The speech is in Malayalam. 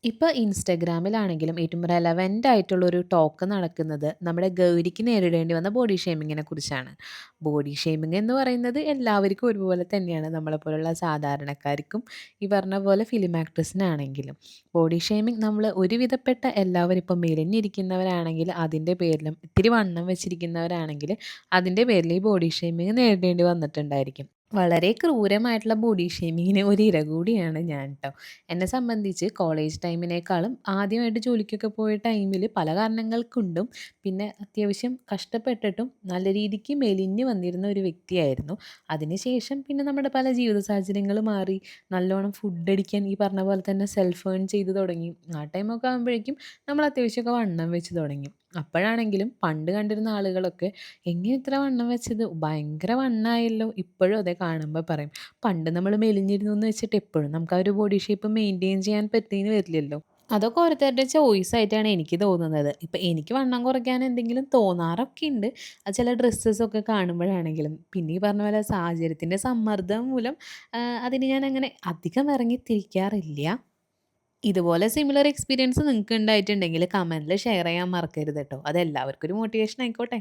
ഇപ്പൊ ഇൻസ്റ്റാഗ്രാമിലാണെങ്കിലും ഏറ്റവും റെലവന്റ് ആയിട്ടുള്ളൊരു ടോക്ക് നടക്കുന്നത് നമ്മുടെ ഗൗരിക്ക് നേരിടേണ്ടി വന്ന ബോഡി ഷേമിങ്ങിനെ കുറിച്ചാണ്. ബോഡി ഷേമിംഗ് എന്ന് പറയുന്നത് എല്ലാവർക്കും ഒരുപോലെ തന്നെയാണ്. നമ്മളെപ്പോലുള്ള സാധാരണക്കാർക്കും ഈ പറഞ്ഞ പോലെ ഫിലിം ആക്ട്രസിനാണെങ്കിലും. ബോഡി ഷേമിംഗ് നമ്മൾ ഒരുവിധപ്പെട്ട എല്ലാവരും ഇപ്പം മെലിഞ്ഞിരിക്കുന്നവരാണെങ്കിൽ അതിൻ്റെ പേരിലും, ഇത്തിരി വണ്ണം വെച്ചിരിക്കുന്നവരാണെങ്കിൽ അതിൻ്റെ പേരിൽ ഈ ബോഡി ഷേമിംഗ് നേരിടേണ്ടി വന്നിട്ടുണ്ടായിരിക്കും. വളരെ ക്രൂരമായിട്ടുള്ള ബോഡി ഷേമിങ്ങിന് ഒരു ഇര കൂടിയാണ് ഞാൻ ട്ടോ. എന്നെ സംബന്ധിച്ച് കോളേജ് ടൈമിനേക്കാളും ആദ്യമായിട്ട് ജോലിക്കൊക്കെ പോയ ടൈമില് പല കാരണങ്ങൾ കൊണ്ടും, പിന്നെ അത്യാവശ്യം കഷ്ടപ്പെട്ടിട്ടും നല്ല രീതിക്ക് മെലിഞ്ഞ് വന്നിരുന്ന ഒരു വ്യക്തിയായിരുന്നു. അതിനുശേഷം പിന്നെ നമ്മുടെ പല ജീവിത സാഹചര്യങ്ങൾ മാറി. നല്ലോണം ഫുഡ് അടിക്കാൻ ഈ പറഞ്ഞ പോലെ തന്നെ സെൽഫ് ഏൺ ചെയ്ത് തുടങ്ങി. ആ ടൈമൊക്കെ ആകുമ്പോഴേക്കും നമ്മൾ അത്യാവശ്യമൊക്കെ വണ്ണം വെച്ച് തുടങ്ങി. അപ്പോഴാണെങ്കിലും പണ്ട് കണ്ടിരുന്ന ആളുകളൊക്കെ "എങ്ങനെ ഇത്ര വണ്ണം വെച്ചത്? ഭയങ്കര വണ്ണായല്ലോ!" ഇപ്പോഴും അതെ കാണുമ്പോൾ പറയും. പണ്ട് നമ്മൾ മെലിഞ്ഞിരുന്നു എന്ന് വെച്ചിട്ട് എപ്പോഴും നമുക്ക് ആ ഒരു ബോഡി ഷേപ്പ് മെയിൻറ്റെയിൻ ചെയ്യാൻ പറ്റീന്ന് വരില്ലല്ലോ. അതൊക്കെ ഓരോരുത്തരുടെ ചോയ്സ് ആയിട്ടാണ് എനിക്ക് തോന്നുന്നത്. ഇപ്പൊ എനിക്ക് വണ്ണം കുറയ്ക്കാൻ എന്തെങ്കിലും തോന്നാറൊക്കെ ഉണ്ട്. അത് ചില ഡ്രസ്സസൊക്കെ കാണുമ്പോഴാണെങ്കിലും. പിന്നെ ഈ പറഞ്ഞ പോലെ സാഹചര്യത്തിന്റെ സമ്മർദ്ദം മൂലം അതിന് ഞാൻ അങ്ങനെ അധികം ഇറങ്ങി തിരിക്കാറില്ല. ഇതുപോലെ സിമിലർ എക്സ്പീരിയൻസ് നിങ്ങൾക്ക് ഉണ്ടായിട്ടുണ്ടെങ്കിൽ കമന്റിൽ ഷെയർ ചെയ്യാൻ മറക്കരുത് ട്ടോ. അത് എല്ലാവർക്കും ഒരു മോട്ടിവേഷൻ ആയിക്കോട്ടെ.